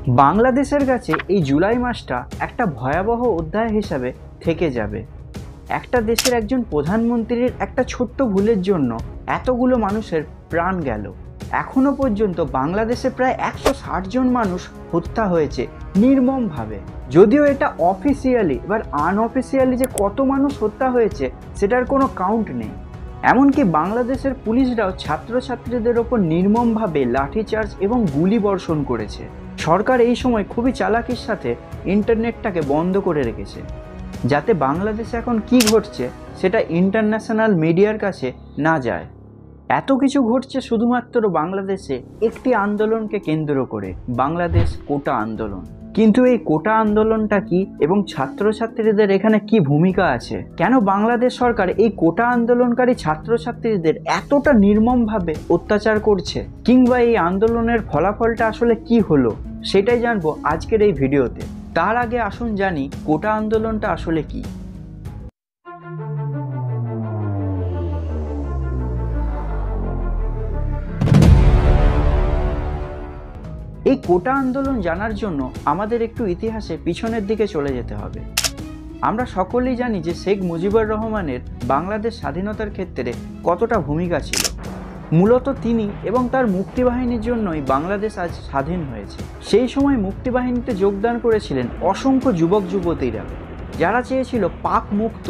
বাংলাদেশের কাছে এই জুলাই মাসটা একটা ভয়াবহ অধ্যায় হিসাবে থেকে যাবে। একটা দেশের একজন প্রধানমন্ত্রীর একটা ছোট্ট ভুলের জন্য এতগুলো মানুষের প্রাণ গেল। এখনো পর্যন্ত বাংলাদেশে প্রায় 160 জন মানুষ হত্যা হয়েছে নির্মমভাবে। যদিও এটা অফিসিয়ালি, এবার আনঅফিসিয়ালি যে কত মানুষ হত্যা হয়েছে সেটার কোনো কাউন্ট নেই। এমনকি বাংলাদেশের পুলিশরাও ছাত্রছাত্রীদের ওপর নির্মমভাবে লাঠিচার্জ এবং গুলি বর্ষণ করেছে। সরকার এই সময় খুবই চালাকির সাথে ইন্টারনেটটাকে বন্ধ করে রেখেছে, যাতে বাংলাদেশে এখন কি ঘটছে সেটা ইন্টারন্যাশনাল মিডিয়ার কাছে না যায়। এত কিছু ঘটছে শুধুমাত্র বাংলাদেশে একটি আন্দোলনকে কেন্দ্র করে, বাংলাদেশ কোটা আন্দোলন। কিন্তু এই কোটা আন্দোলনটা কি এবং ছাত্রছাত্রীদের এখানে কি ভূমিকা আছে? কেন বাংলাদেশ সরকার এই কোটা আন্দোলনকারী ছাত্রছাত্রীদের এতটা নির্মমভাবে অত্যাচার করছে, কিংবা এই আন্দোলনের ফলাফলটা আসলে কি হলো, সেটাই জানবো আজকের এই ভিডিওতে। তার আগে আসুন জানি কোটা আন্দোলনটা আসলে কি। এই কোটা আন্দোলন জানার জন্য আমাদের একটু ইতিহাসে পিছনের দিকে চলে যেতে হবে। আমরা সকলেই জানি যে শেখ মুজিবুর রহমানের বাংলাদেশ স্বাধীনতার ক্ষেত্রে কতটা ভূমিকা ছিল। মূলত তিনি এবং তার মুক্তিবাহিনীর জন্যই বাংলাদেশ আজ স্বাধীন হয়েছে। সেই সময় মুক্তিবাহিনীতে যোগদান করেছিলেন অসংখ্য যুবক যুবতীরা, যারা চেয়েছিল পাক মুক্ত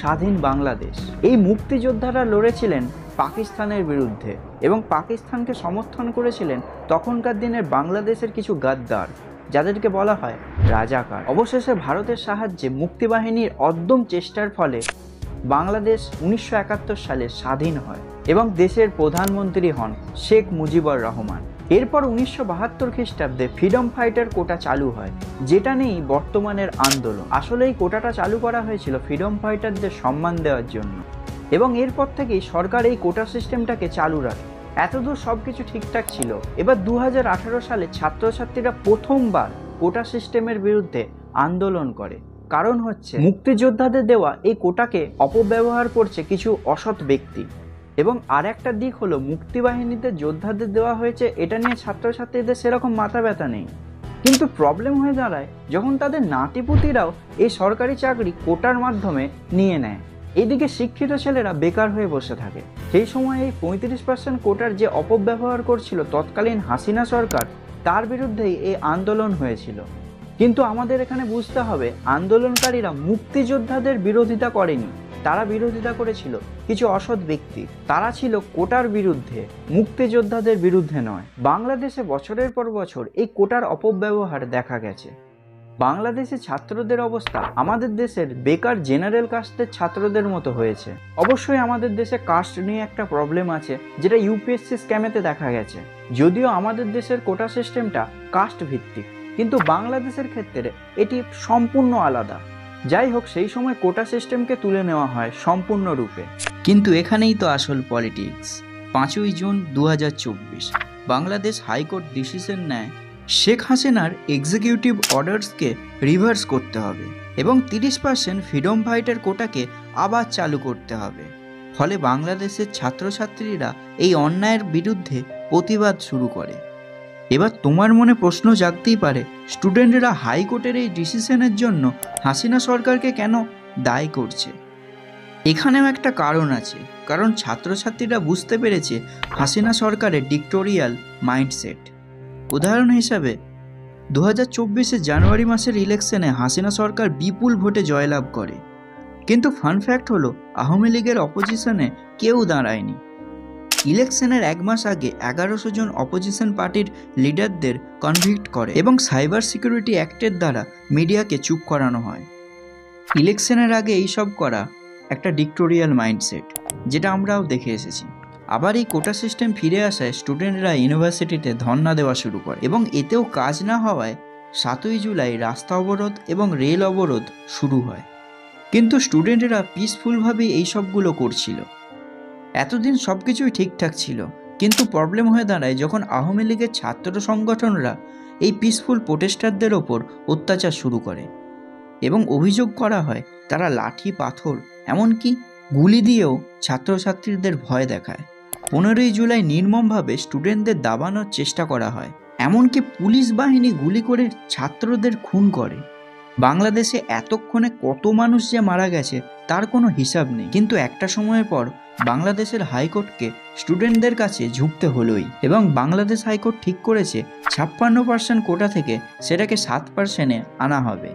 স্বাধীন বাংলাদেশ। এই মুক্তিযোদ্ধারা লড়েছিলেন পাকিস্তানের বিরুদ্ধে এবং পাকিস্তানকে সমর্থন করেছিলেন তখনকার দিনের বাংলাদেশের কিছু গাদ্দার, যাদেরকে বলা হয় রাজাকার। অবশেষে ভারতের সাহায্যে মুক্তিবাহিনীর অদ্যম চেষ্টার ফলে বাংলাদেশ 1971 সালে স্বাধীন হয় এবং দেশের প্রধানমন্ত্রী হন শেখ মুজিবুর রহমান। এরপর 1972 খ্রিস্টাব্দে ফ্রিডম ফাইটার কোটা চালু হয়, যেটা নিয়েই বর্তমানের আন্দোলন। আসলে এই কোটাটা চালু করা হয়েছিল ফ্রিডম ফাইটারদের সম্মান দেওয়ার জন্য, এবং এরপর থেকেই সরকার এই কোটা সিস্টেমটাকে চালু রাখে। এতদূর সব কিছু ঠিকঠাক ছিল। এবার 2018 সালে ছাত্রছাত্রীরা প্রথমবার কোটা সিস্টেমের বিরুদ্ধে আন্দোলন করে। কারণ হচ্ছে মুক্তিযোদ্ধাদের দেওয়া এই কোটাকে অপব্যবহার করছে কিছু অসৎ ব্যক্তি। এবং আর একটা দিক হলো, মুক্তিবাহিনীতে যোদ্ধাদের দেওয়া হয়েছে এটা নিয়ে ছাত্রছাত্রীদের সেরকম মাথা ব্যথা নেই। কিন্তু প্রবলেম হয়ে দাঁড়ায় যখন তাদের নাতিপুতিরাও এই সরকারি চাকরি কোটার মাধ্যমে নিয়ে নেয়। এইদিকে শিক্ষিত ছেলেরা বেকার হয়ে বসে থাকে। সেই সময় এই 35% কোটার যে অপব্যবহার করছিল তৎকালীন হাসিনা সরকার, তার বিরুদ্ধেই এই আন্দোলন হয়েছিল। কিন্তু আমাদের এখানে বুঝতে হবে, আন্দোলনকারীরা মুক্তিযোদ্ধাদের বিরোধিতা করেনি, তারা বিরোধিতা করেছিল কিছু অসৎ ব্যক্তি। তারা ছিল কোটার বিরুদ্ধে, মুক্তিযোদ্ধাদের বিরুদ্ধে নয়। বাংলাদেশে বছরের পর বছর এই কোটার অপব্যবহার দেখা গেছে। বাংলাদেশে ছাত্রদের অবস্থা আমাদের দেশের বেকার জেনারেল কাস্টের ছাত্রদের মতো হয়েছে। অবশ্যই আমাদের দেশে কাস্ট নিয়ে একটা প্রবলেম আছে, যেটা ইউপিএসসি স্ক্যামেতে দেখা গেছে। যদিও আমাদের দেশের কোটা সিস্টেমটা কাস্ট ভিত্তিক, কিন্তু বাংলাদেশের ক্ষেত্রে এটি সম্পূর্ণ আলাদা। যাই হোক, সেই সময় কোটা সিস্টেমকে তুলে নেওয়া হয় সম্পূর্ণরূপে। কিন্তু এখানেই তো আসল পলিটিক্স। 5ই জুন 2024 বাংলাদেশ হাইকোর্ট ডিসিশন নেয় শেখ হাসিনার এক্সিকিউটিভ অর্ডার্সকে রিভার্স করতে হবে এবং 30% ফ্রিডম ফাইটার কোটাকে আবার চালু করতে হবে। ফলে বাংলাদেশের ছাত্রছাত্রীরা এই অন্যায়ের বিরুদ্ধে প্রতিবাদ শুরু করে। এবার তোমার মনে প্রশ্ন জাগতেই পারে, স্টুডেন্টরা হাইকোর্টের এই ডিসিশনের জন্য হাসিনা সরকারকে কেন দায়ী করছে? এখানেও একটা কারণ আছে, কারণ ছাত্রছাত্রীরা বুঝতে পেরেছে হাসিনা সরকারের ডিক্টোরিয়াল মাইন্ডসেট। উদাহরণ হিসাবে 2024 জানুয়ারি মাসের ইলেকশনে হাসিনা সরকার বিপুল ভোটে জয়লাভ করে, কিন্তু ফান ফ্যাক্ট হলো আওয়ামী লীগের অপোজিশনে কেউ দাঁড়ায়নি। ইলেকশনের 1 মাস আগে 1100 জন অপোজিশন পার্টির লিডারদের কনভিক্ট করে এবং সাইবার সিকিউরিটি অ্যাক্টের দ্বারা মিডিয়াকে চুপ করানো হয়। ইলেকশনের আগে এইসব করা একটা ডিক্টোরিয়াল মাইন্ডসেট, যেটা আমরাও দেখে এসেছি। আবার এই কোটা সিস্টেম ফিরে আসায় স্টুডেন্টরা ইউনিভার্সিটিতে ধর্ণা দেওয়া শুরু করে এবং এতেও কাজ না হওয়ায় 7ই জুলাই রাস্তা অবরোধ এবং রেল অবরোধ শুরু হয়। কিন্তু স্টুডেন্টরা পিসফুলভাবেই এইসবগুলো করছিল। এতদিন সব কিছুই ঠিকঠাক ছিল, কিন্তু প্রবলেম হয়ে দাঁড়ায় যখন আওয়ামী লীগের ছাত্র সংগঠনরা এই পিসফুল প্রোটেস্টারদের ওপর অত্যাচার শুরু করে এবং অভিযোগ করা হয় তারা লাঠি, পাথর, এমনকি গুলি দিয়েও ছাত্রছাত্রীদের ভয় দেখায়। 15ই জুলাই নির্মমভাবে স্টুডেন্টদের দাবানোর চেষ্টা করা হয়। এমনকি পুলিশ বাহিনী গুলি করে ছাত্রদের খুন করে। বাংলাদেশে এতক্ষণে কত মানুষ যে মারা গেছে তার কোনো হিসাব নেই। কিন্তু একটা সময়ের পর বাংলাদেশের হাইকোর্টকে স্টুডেন্টদের কাছে ঝুঁকতে হলোই, এবং বাংলাদেশ হাইকোর্ট ঠিক করেছে 56% কোটা থেকে সেটাকে 7%-এ আনা হবে,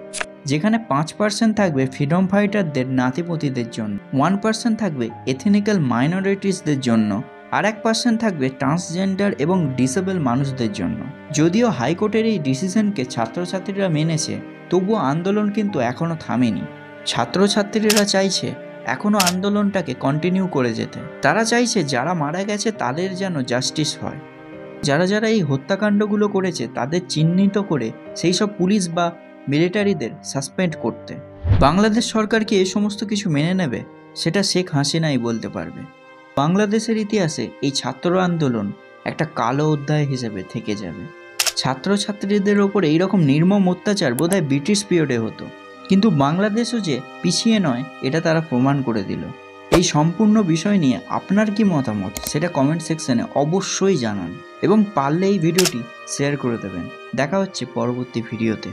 যেখানে 5% থাকবে ফ্রিডম ফাইটারদের নাতিপতিদের জন্য, 1% থাকবে এথনিক্যাল মাইনরিটিসদের জন্য, আর 1% থাকবে ট্রান্সজেন্ডার এবং ডিসেবল মানুষদের জন্য। যদিও হাইকোর্টের এই ডিসিশনকে ছাত্রছাত্রীরা মেনেছে, তবুও আন্দোলন কিন্তু এখনও থামেনি। ছাত্রছাত্রীরা চাইছে এখনও আন্দোলনটাকে কন্টিনিউ করে যেতে। তারা চাইছে যারা মারা গেছে তাদের যেন জাস্টিস হয়, যারা যারা এই হত্যাকাণ্ডগুলো করেছে তাদের চিহ্নিত করে সেই সব পুলিশ বা মিলিটারিদের সাসপেন্ড করতে। বাংলাদেশ সরকার কি এই সমস্ত কিছু মেনে নেবে, সেটা শেখ হাসিনাই বলতে পারবে। বাংলাদেশের ইতিহাসে এই ছাত্র আন্দোলন একটা কালো অধ্যায় হিসেবে থেকে যাবে। ছাত্রছাত্রীদের ওপর এইরকম নির্মম অত্যাচার বোধহয় ব্রিটিশ পিরিয়ডে হতো, কিন্তু বাংলাদেশও যে পিছিয়ে নয় এটা তারা প্রমাণ করে দিল। এই সম্পূর্ণ বিষয় নিয়ে আপনার কি মতামত সেটা কমেন্ট সেকশনে অবশ্যই জানান, এবং পারলে এই ভিডিওটি শেয়ার করে দেবেন। দেখা হচ্ছে পরবর্তী ভিডিওতে।